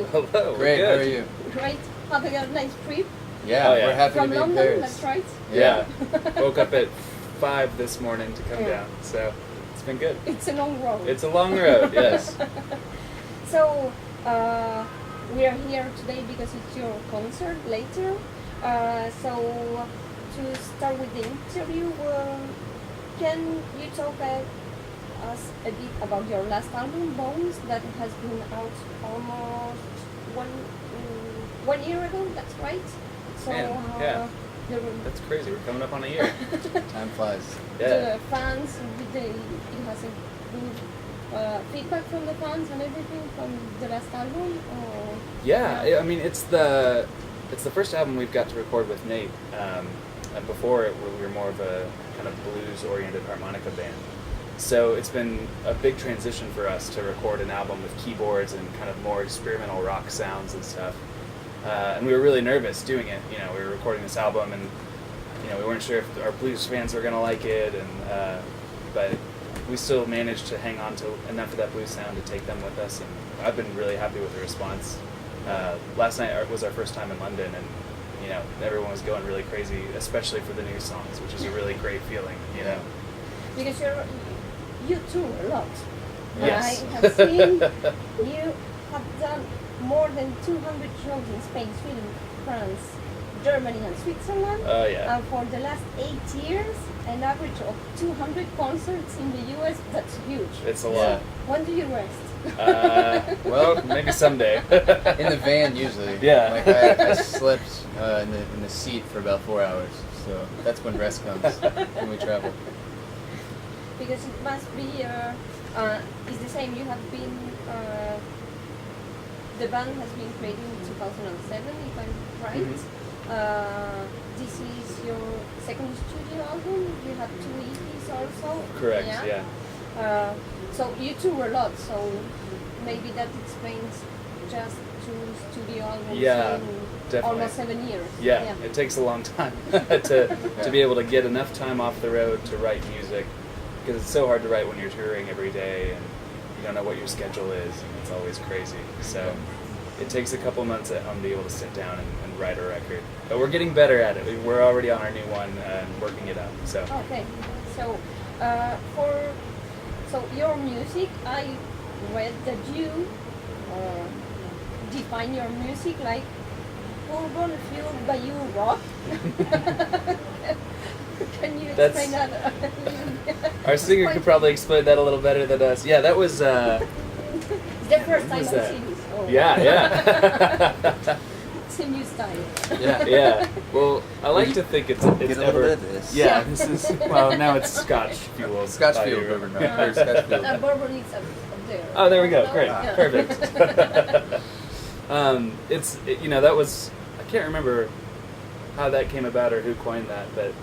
you? Hello. Great, how are you? Great. Having a nice trip Yeah, Oh, yeah. we're happy from to be London, in Paris. that's right? Yeah. Woke up at 5 this morning to come down, so it's been good. It's a long road. It's a long road, yes. So, we are here today because it's your concert later. So, to start with the interview, can you talk us a bit about your last album, Bones, that has been out almost one year ago? That's right. So, Man, yeah. That's crazy. We're coming up on a year. Time flies. Yeah. The fans, it has a good feedback from the fans and everything from the last album. Or Yeah, I mean it's the first album we've got to record with Nate. And before it, we were more of a kind of blues-oriented harmonica band. So it's been a big transition for us to record an album with keyboards and kind of more experimental rock sounds and stuff. And we were really nervous doing it. You know, we were recording this album, and we weren't sure if our blues fans were gonna like it, and but we still managed to hang on to enough of that blues sound to take them with us. And I've been really happy with the response. Last night was our first time in London, and everyone was going really crazy, especially for the new songs, which is a really great feeling. because you tour a lot. Yes. I have seen you have done more than 200 shows in Spain, Sweden, France, Germany, and Switzerland. Oh yeah. And for the last 8 years, an average of 200 concerts in the US. That's huge. It's a lot. When do you rest? Well, maybe someday. In the van usually. Yeah. Like I slept in the seat for about 4 hours, so that's when rest comes when we travel. Because it must be, it's the same. You have been, the band has been created in 2007, if I'm right. Mhm. This is your second studio album. You have 2 EPs also. Correct. Yeah. So you tour a lot. So maybe that explains just 2 studio albums Yeah, in definitely. almost 7 years. Yeah, it takes a long time to be able to get enough time off the road to write music, because it's so hard to write when you're touring every day and you don't know what your schedule is, and it's always crazy. So it takes a couple months at home to be able to sit down and write a record. But we're getting better at it. We're already on our new one and working it out. So Okay. So so your music, I read that you define your music like urban fueled by you rock. Can you explain that? our singer could probably explain that a little better than us. Yeah, that was. The first time was I've that? seen this. Oh. Yeah. It's a new style. Yeah. Well, I like to think it's Get a little ever. bit of this. Yeah, this is now it's Scotch fueled. Scotch by field you. bourbon, right? Or Scotch field. Bourbon is up there. Oh, there we go. No? Great. Yeah. Perfect. That was, I can't remember how that came about or who coined that, but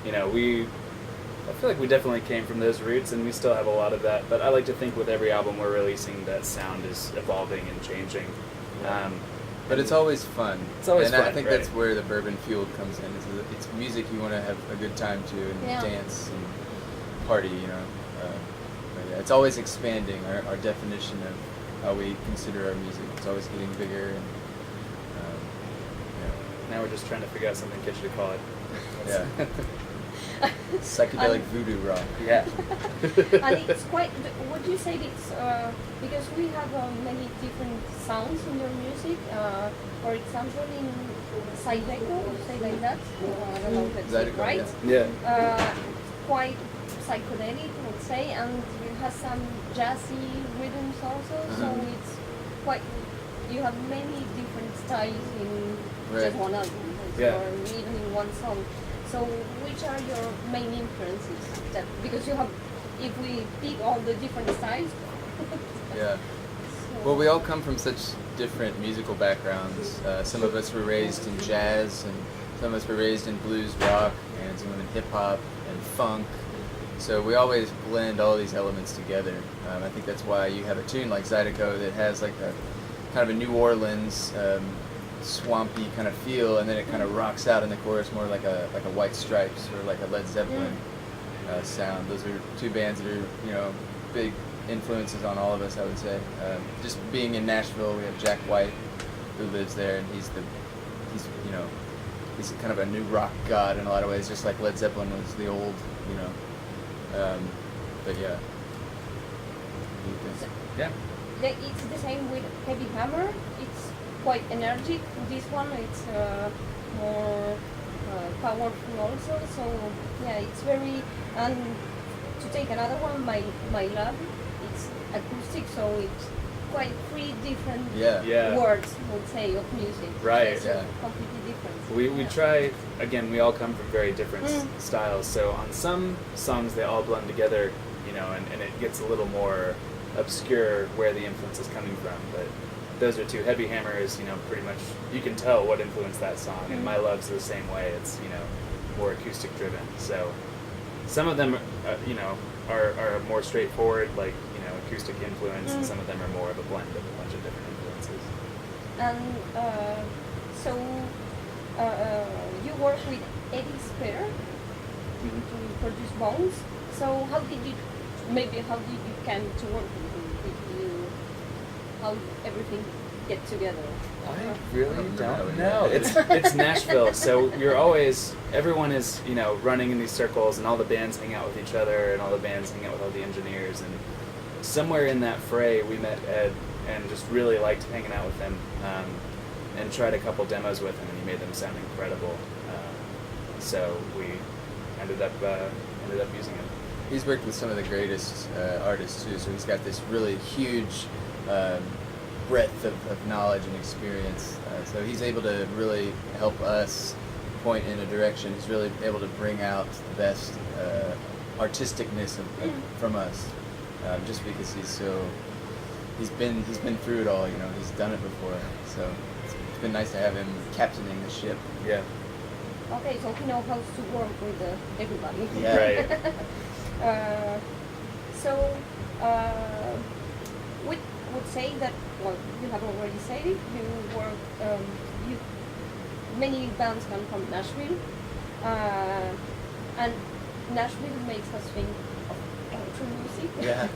I feel like we definitely came from those roots, and we still have a lot of that. But I like to think with every album we're releasing, that sound is evolving and changing. But it's always fun. It's always and fun, I think right. that's where the bourbon fueled comes in. It's music you want to have a good time to and dance and party, But yeah, it's always expanding our definition of how we consider our music. It's always getting bigger and Now we're just trying to figure out something catchy to call it. yeah. Psychedelic voodoo rock. Yeah. And it's quite, would you say it's, because we have many different sounds in your music, for example in Zydeco, say like that, I don't know if that's Zydeco, right, Yeah. quite psychedelic, I would say, and it has some jazzy rhythms also, so it's quite, you have many different styles in just one album, or even in one song. So which are your main influences? Because you have, if we pick all the different styles. Yeah. Well, we all come from such different musical backgrounds. Some of us were raised in jazz, and some of us were raised in blues rock, and some in hip hop and funk. So we always blend all these elements together. I think that's why you have a tune like Zydeco that has like a kind of a New Orleans swampy kind of feel, and then it kind of rocks out in the chorus more like a White Stripes or like a Led Zeppelin sound. Those are two bands that are big influences on all of us, I would say. Just being in Nashville, we have Jack White, who lives there, and he's you know, he's kind of a new rock god in a lot of ways, just like Led Zeppelin was the old, you know. But yeah. Yeah. It's the same with Heavy Hammer. It's quite energetic. This one, it's more powerful also. So yeah, it's very. And to take another one, my love, it's acoustic, so it's quite three different Yeah. words, I would say, of music. Right. It's Yeah. completely different. We try, again, we all come from very different Mm. styles, so on some songs they all blend together, you know, and it gets a little more obscure where the influence is coming from, but those are two. Heavy Hammer is, you know, pretty much, you can tell what influenced that song, and My Love's the same way. It's, you know, more acoustic driven, so some of them, you know, are more straightforward, like, you know, acoustic influence, and some of them are more of a blend of a bunch of different influences. And so you work with Eddie Spear to produce Bones. So how did you come to work with him? How everything get together? I really don't don't know. know. It's Nashville, so you're always, everyone is, you know, running in these circles, and all the bands hang out with each other, and all the bands hang out with all the engineers, and somewhere in that fray we met Ed and just really liked hanging out with him, and tried a couple demos with him, and he made them sound incredible. So we ended up using him. He's worked with some of the greatest artists too, so he's got this really huge breadth of knowledge and experience. So he's able to really help us point in a direction. He's really able to bring out the best artisticness from us, just because he's been through it all. You know, he's done it before. So it's been nice to have him captaining the ship. Yeah. Okay, so he knows how to work with everybody. Yeah. Right. So we would say that, well, you have already said it. You work. Many bands come from Nashville, and Nashville makes us think of country music. Yeah.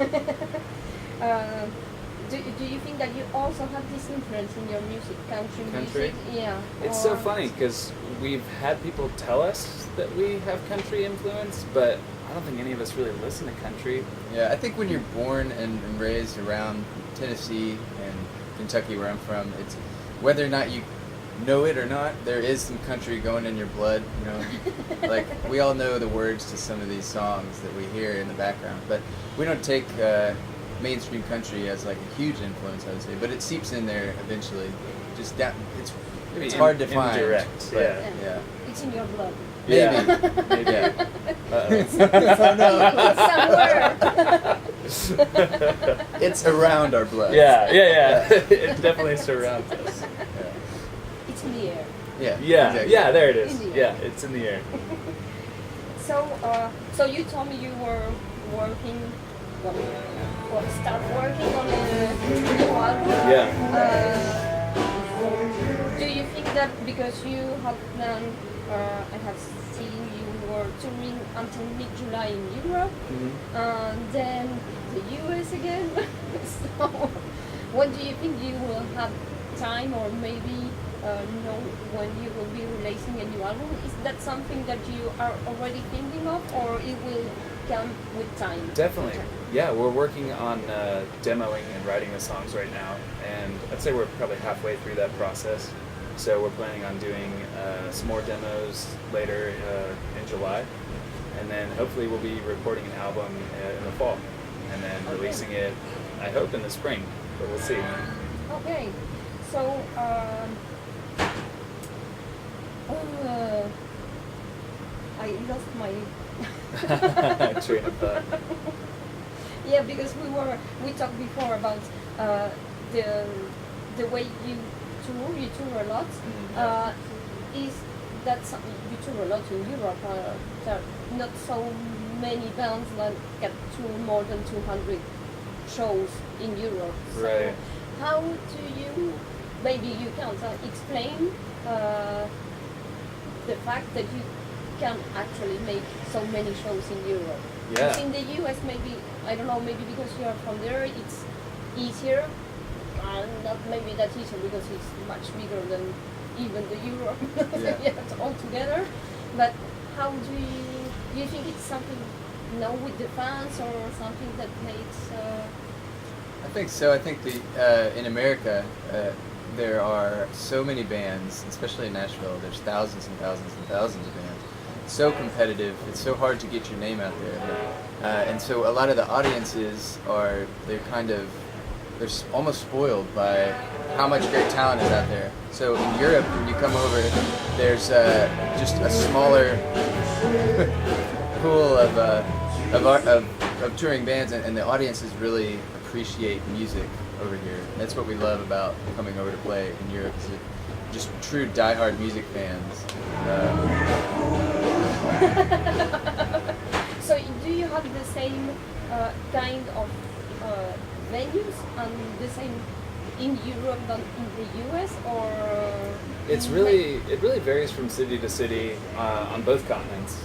Do you think that you also have this influence in your music, country music? Yeah. It's so funny because we've had people tell us that we have country influence, but I don't think any of us really listen to country. Yeah, I think when you're born and raised around Tennessee and Kentucky, where I'm from, it's whether or not you know it or not, there is some country going in your blood. You know, like we all know the words to some of these songs that we hear in the background, but we don't take mainstream country as like a huge influence, I would say, but it seeps in there eventually. Just down, it's hard to find. Indirect, but, yeah. It's in your blood. Maybe. Yeah. Maybe. Yeah. It's somewhere. It's around our blood. Yeah. It definitely surrounds us. It's in the air. Yeah. Yeah, Exactly. there it is. In the Yeah, air. it's in the air. So you told me you were working, start working on a new album. Yeah. Do you think that because you have done, I have seen you were touring until mid-July in Europe, and then the US again. So when do you think you will have time, or maybe know when you will be releasing a new album? Is that something that you are already thinking of, or it will come with time? Definitely. Yeah, we're working on demoing and writing the songs right now, and I'd say we're probably halfway through that process. So we're planning on doing some more demos later in July, and then hopefully we'll be recording an album in the fall, and then releasing it, I hope, in the spring, but we'll see. Okay, so I lost my Train of thought. yeah, because we talked before about the way you tour a lot. Is that something you tour a lot in Europe? There are not so many bands that get to more than 200 shows in Europe. So Right. how do you, maybe you can explain the fact that you can actually make so many shows in Europe. Yeah. Because in the US, maybe, I don't know, maybe because you are from there, it's easier. Not maybe that easier because it's much bigger than even the Europe Yeah. altogether. But how do you think it's something, with the fans or something that makes... I think so. I think in America, there are so many bands, especially in Nashville. There's thousands and thousands and thousands of bands. It's so competitive. It's so hard to get your name out there, and so a lot of the audiences they're almost spoiled by how much great talent is out there. So in Europe, when you come over, there's just a smaller pool of touring bands, and the audiences really appreciate music over here. That's what we love about coming over to play in Europe, is just true diehard music fans. So do you have the same kind of venues and the same in Europe than in the US, or? It really varies from city to city on both continents.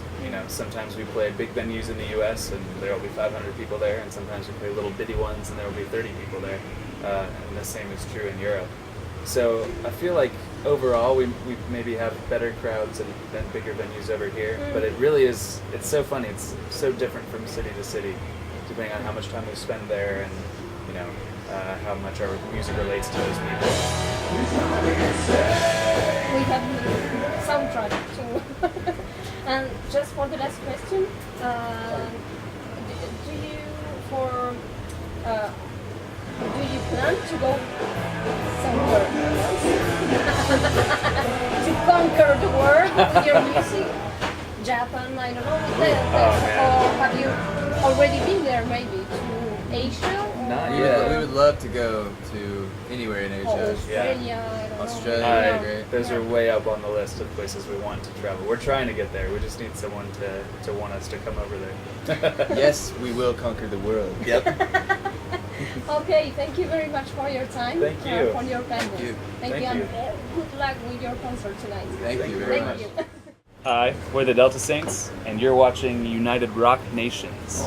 Sometimes we play big venues in the U.S. and there will be 500 people there, and sometimes we play little bitty ones and there will be 30 people there. And the same is true in Europe. So I feel like overall we maybe have better crowds than bigger venues over here. But it really is, it's so funny. It's so different from city to city, depending on how much time we spend there and how much our music relates to those people. We have the soundtrack too. And just for the last question, do you plan to go somewhere else to conquer the world with your music? Japan, I don't know, or have you already been there? Maybe to Asia? Not Yeah, yet. we would love to go to anywhere in Asia. Australia, I don't Australia know. would be great. Those are way up on the list of places we want to travel. We're trying to get there. We just need someone to want us to come over there. Yes, we will conquer the world. Yep. Okay, thank you very much for your time. Thank you. For your kindness. you. Thank Thank you, you. and good luck with your concert tonight. Thank you very Thank much. you. Hi, we're the Delta Saints, and you're watching United Rock Nations.